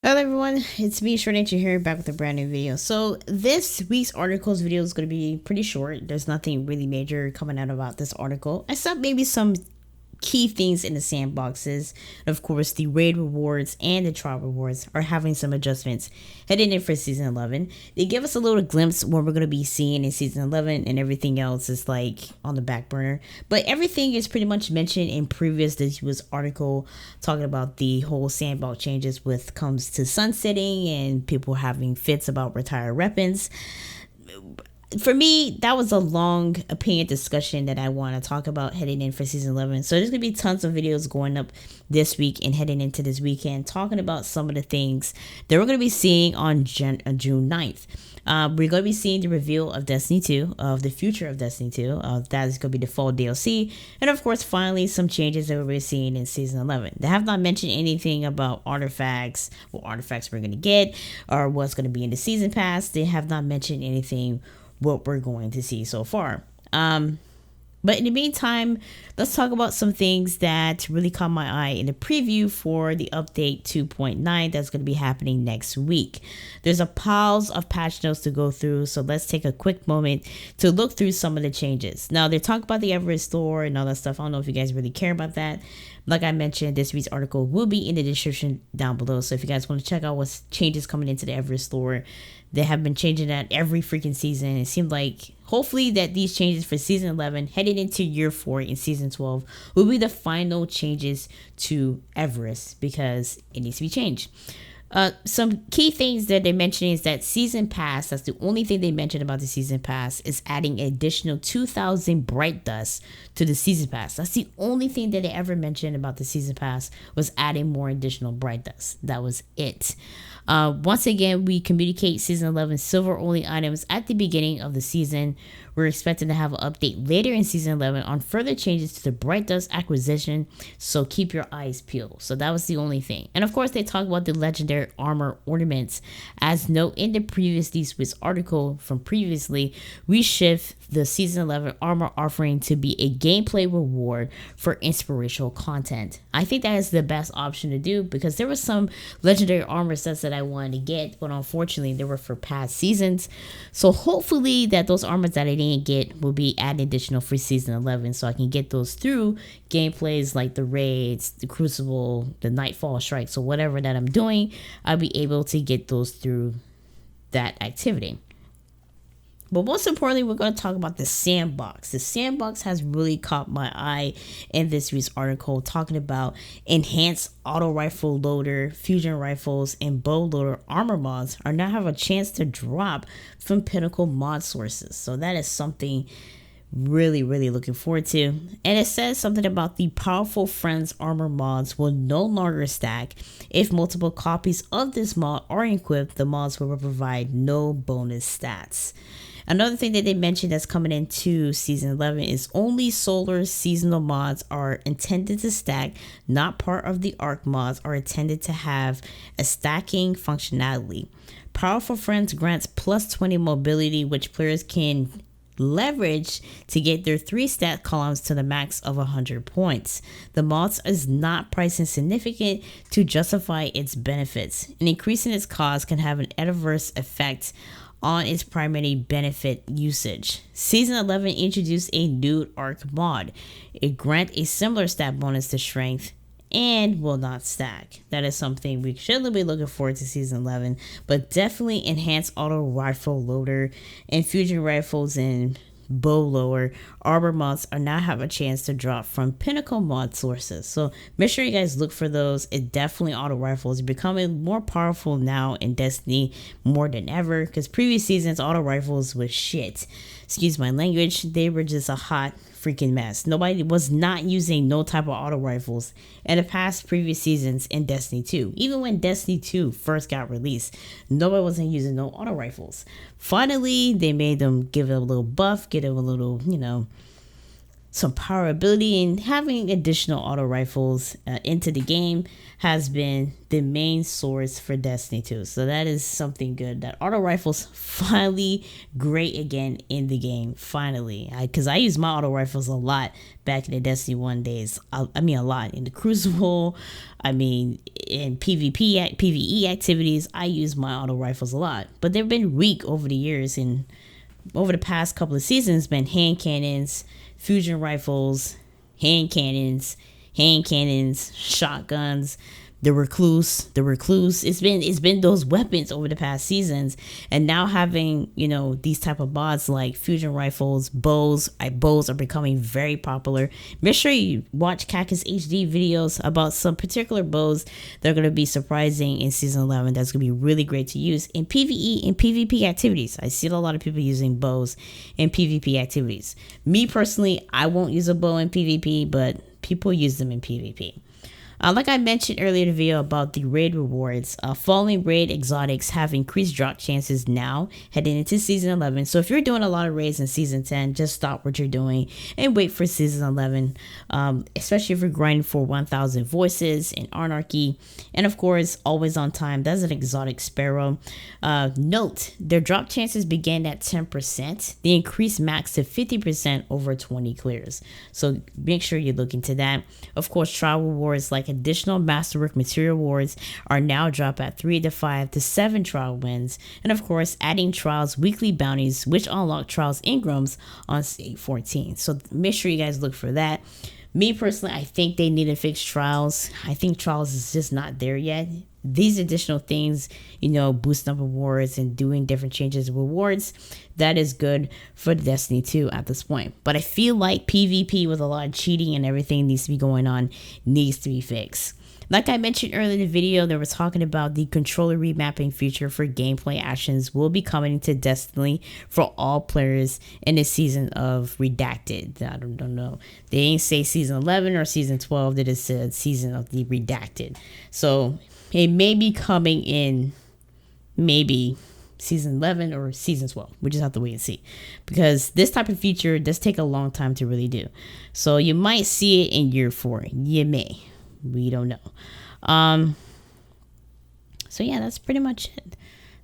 Hello everyone, it's me, Short Nature here, back with a brand new video. So this week's article's video is going to be pretty short. There's nothing really major coming out about this article, except maybe some key things in the sandboxes. Of course, the raid rewards and the trial rewards are having some adjustments heading in for season 11. They give us a little glimpse what we're going to be seeing in season 11, and everything else is like on the back burner. But everything is pretty much mentioned in previous this was article talking about the whole sandbox changes with comes to sunsetting and people having fits about retired weapons. For me, that was a long opinion discussion that I want to talk about heading in for season 11. So there's going to be tons of videos going up this week and heading into this weekend talking about some of the things that we're going to be seeing on June 9th. We're going to be seeing the reveal of Destiny 2, of the future of Destiny 2. That is going to be the fall DLC. And of course, finally, some changes that we're seeing in season 11. They have not mentioned anything about artifacts, what artifacts we're going to get, or what's going to be in the season pass. They have not mentioned anything what we're going to see so far. But in the meantime, let's talk about some things that really caught my eye in the preview for the update 2.9 that's going to be happening next week. There's a piles of patch notes to go through, so let's take a quick moment to look through some of the changes. Now, they talk about the Everest store and all that stuff. I don't know if you guys really care about that. Like I mentioned, this week's article will be in the description down below. So if you guys want to check out what's changes coming into the Everest store, they have been changing that every freaking season. It seemed like hopefully that these changes for season 11 heading into year 4 in season 12 will be the final changes to Everest because it needs to be changed. Some key things that they mentioned is that season pass, that's the only thing they mentioned about the season pass, is adding additional 2,000 bright dust to the season pass. That's the only thing that they ever mentioned about the season pass, was adding more additional bright dust. That was it. Once again, we communicate season 11 silver only items at the beginning of the season. We're expecting to have an update later in season 11 on further changes to the bright dust acquisition, so keep your eyes peeled. So that was the only thing. And of course, they talk about the legendary armor ornaments. As noted in the previous Swiss article from previously, we shift the season 11 armor offering to be a gameplay reward for inspirational content. I think that is the best option to do because there were some legendary armor sets that I wanted to get, but unfortunately they were for past seasons. So hopefully that those armors that I didn't get will be added additional for season 11, so I can get those through gameplays like the raids, the crucible, the nightfall strikes, or whatever that I'm doing. I'll be able to get those through that activity. But most importantly, we're going to talk about the sandbox. The sandbox has really caught my eye in this week's article, talking about enhanced auto rifle loader, fusion rifles, and bow loader armor mods are now have a chance to drop from Pinnacle mod sources. So that is something really looking forward to. And it says something about the powerful friends armor mods will no longer stack. If multiple copies of this mod are equipped, the mods will provide no bonus stats. Another thing that they mentioned that's coming into season 11 is only solar seasonal mods are intended to stack, not part of the arc mods are intended to have a stacking functionality. Powerful Friends grants plus 20 mobility, which players can leverage to get their 3 stat columns to the max of 100 points. The mods is not price insignificant to justify its benefits, and increasing its cost can have an adverse effect on its primary benefit usage. Season 11 introduced a nude arc mod. It grants a similar stat bonus to strength and will not stack. That is something we should be looking forward to season 11, but definitely enhanced auto rifle loader and fusion rifles and bow lower armor mods are now have a chance to drop from Pinnacle mod sources. So make sure you guys look for those. It definitely auto rifles becoming more powerful now in Destiny more than ever, because previous seasons auto rifles was shit. Excuse my language. They were just a hot freaking mess. Nobody was not using no type of auto rifles in the past previous seasons in Destiny 2. Even when Destiny 2 first got released, nobody wasn't using no auto rifles. Finally, they made them give it a little buff, get it a little, some power ability, and having additional auto rifles into the game has been the main source for Destiny 2. So that is something good, that auto rifles finally great again in the game. Finally, because I use my auto rifles a lot back in the Destiny 1 days. I mean, a lot in the Crucible. I mean, in PvE activities, I use my auto rifles a lot. But they've been weak over the years, and over the past couple of seasons, been hand cannons, fusion rifles, hand cannons, shotguns, the recluse. It's been those weapons over the past seasons, and now having these type of mods like fusion rifles, bows. Bows are becoming very popular. Make sure you watch Cactus HD videos about some particular bows that are going to be surprising in season 11. That's going to be really great to use in PvE and PvP activities. I see a lot of people using bows in PvP activities. Me personally, I won't use a bow in PvP, but people use them in PvP. Like I mentioned earlier in the video about the raid rewards, falling raid exotics have increased drop chances now heading into season 11. So if you're doing a lot of raids in season 10, just stop what you're doing and wait for season 11, especially if you're grinding for 1000 voices in Anarchy. And of course, always on time. That's an exotic sparrow. Note, their drop chances began at 10%. They increased max to 50% over 20 clears. So make sure you look into that. Of course, trial rewards like additional masterwork material awards are now dropped at 3 to 5 to 7 trial wins, and of course adding trials weekly bounties which unlock trials engrams on stage 14. So make sure you guys look for that. Me personally, I think they need to fix trials. I think trials is just not there yet. These additional things, boosting up awards and doing different changes of rewards, that is good for Destiny 2 at this point. But I feel like PvP with a lot of cheating and everything needs to be going on, needs to be fixed. Like I mentioned earlier in the video, they were talking about the controller remapping feature for gameplay actions will be coming to Destiny for all players in the season of Redacted. I don't know. They ain't say season 11 or season 12. They just said season of the Redacted. So it may be coming in maybe season 11 or season 12. We just have to wait and see, because this type of feature does take a long time to really do. So you might see it in year 4. You may. We don't know. So yeah, that's pretty much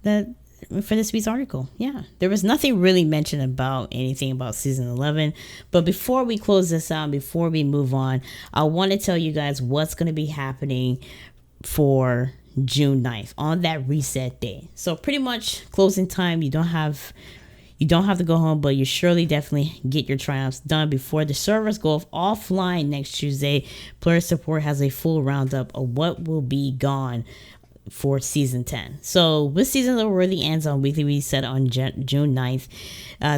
it for this week's article. Yeah, there was nothing really mentioned about anything about season 11. But before we close this out, before we move on, I want to tell you guys what's going to be happening for June 9th on that reset day. So pretty much closing time. You don't have to go home, but you surely definitely get your triumphs done before the servers go offline next Tuesday. Player support has a full roundup of what will be gone for season 10. So with season of the Worthy ends on weekly reset on June 9th,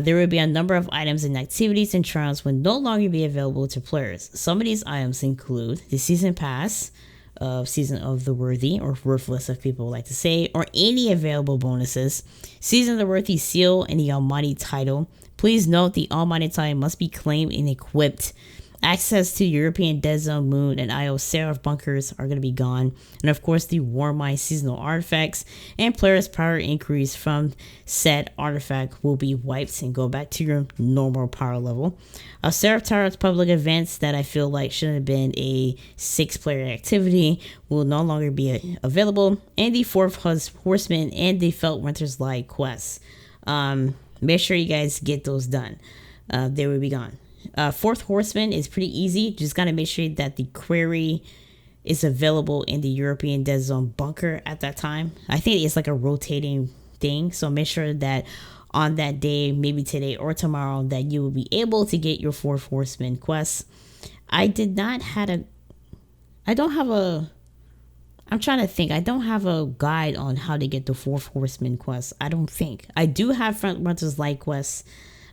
there will be a number of items and activities and triumphs will no longer be available to players. Some of these items include the season pass of Season of the Worthy, or Worthless if people like to say, or any available bonuses, Season of the Worthy seal, and the Almighty title. Please note the Almighty title must be claimed and equipped. Access to European Dead Zone, Moon, and IO Seraph bunkers are going to be gone. And of course, the Warmind seasonal artifacts and players' power increase from said artifact will be wiped and go back to your normal power level. Seraph Tower's public events that I feel like should have been a 6-player activity will no longer be available. And the Fourth Horseman and the Felt Winter's Light quests. Make sure you guys get those done. They will be gone. Fourth Horseman is pretty easy. Just gotta make sure that the query is available in the European Dead Zone bunker at that time. I think it's like a rotating thing, so make sure that on that day, maybe today or tomorrow, that you will be able to get your Fourth Horseman quests. I don't have a guide on how to get the Fourth Horseman quests. I don't think. I do have Front Runner's Light quests.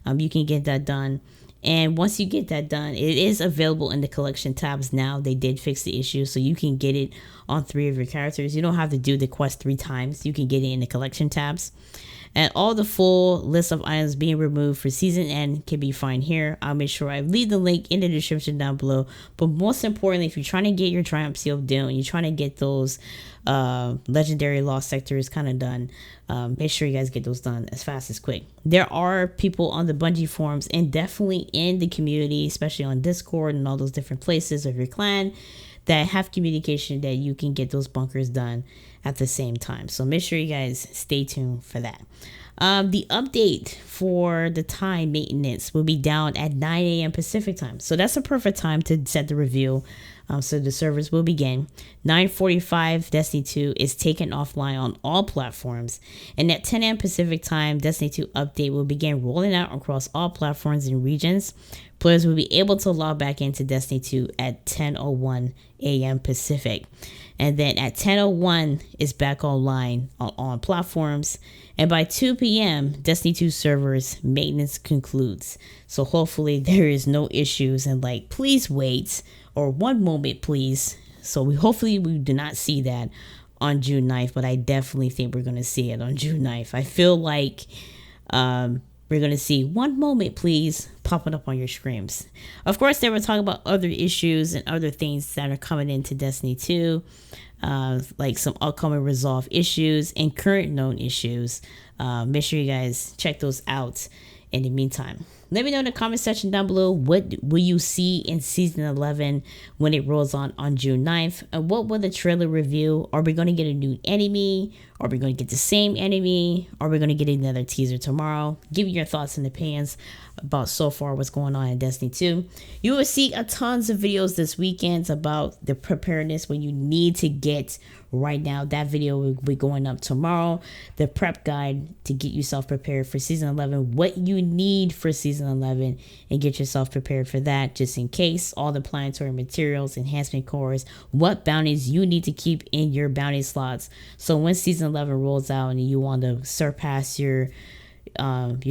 You can get that done. And once you get that done, it is available in the collection tabs now. They did fix the issue, so you can get it on 3 of your characters. You don't have to do the quest 3 times. You can get it in the collection tabs. And all the full list of items being removed for season end can be found here. I'll make sure I leave the link in the description down below. But most importantly, if you're trying to get your Triumph Seal down, you're trying to get those legendary lost sector is kind of done. Make sure you guys get those done as fast as quick. There are people on the Bungie forums and definitely in the community, especially on Discord and all those different places of your clan, that have communication that you can get those bunkers done at the same time. So make sure you guys stay tuned for that. The update for the time maintenance will be down at 9 a.m. Pacific time. So that's a perfect time to set the review. So the servers will begin. 9:45 Destiny 2 is taken offline on all platforms. And at 10 a.m. Pacific time, Destiny 2 update will begin rolling out across all platforms and regions. Players will be able to log back into Destiny 2 at 10:01 a.m. Pacific. And then at 10:01 is back online on platforms. And by 2 p.m., Destiny 2 servers maintenance concludes. So hopefully there is no issues, and like, please wait, or one moment, please. So hopefully we do not see that on June 9th, but I definitely think we're going to see it on June 9th. I feel like we're going to see one moment, please, popping up on your screens. Of course, they were talking about other issues and other things that are coming into Destiny 2, like some upcoming resolved issues and current known issues. Make sure you guys check those out. In the meantime, let me know in the comment section down below, what will you see in Season 11 when it rolls on June 9th? And what will the trailer reveal? Are we going to get a new enemy? Are we going to get the same enemy? Are we going to get another teaser tomorrow? Give me your thoughts and opinions about so far what's going on in Destiny 2. You will see a tons of videos this weekend about the preparedness when you need to get right now. That video will be going up tomorrow. The prep guide to get yourself prepared for Season 11. What you need for Season 11 and get yourself prepared for that just in case. All the planetary materials, enhancement cores, what bounties you need to keep in your bounty slots. So when Season 11 rolls out and you want to surpass your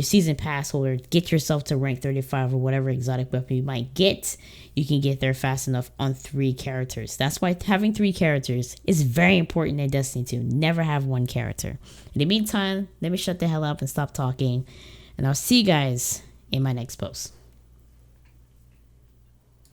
season pass holder, get yourself to rank 35 or whatever exotic weapon you might get, you can get there fast enough on 3 characters. That's why having 3 characters is very important in Destiny 2. Never have 1 character. In the meantime, let me shut the hell up and stop talking, and I'll see you guys in my next post.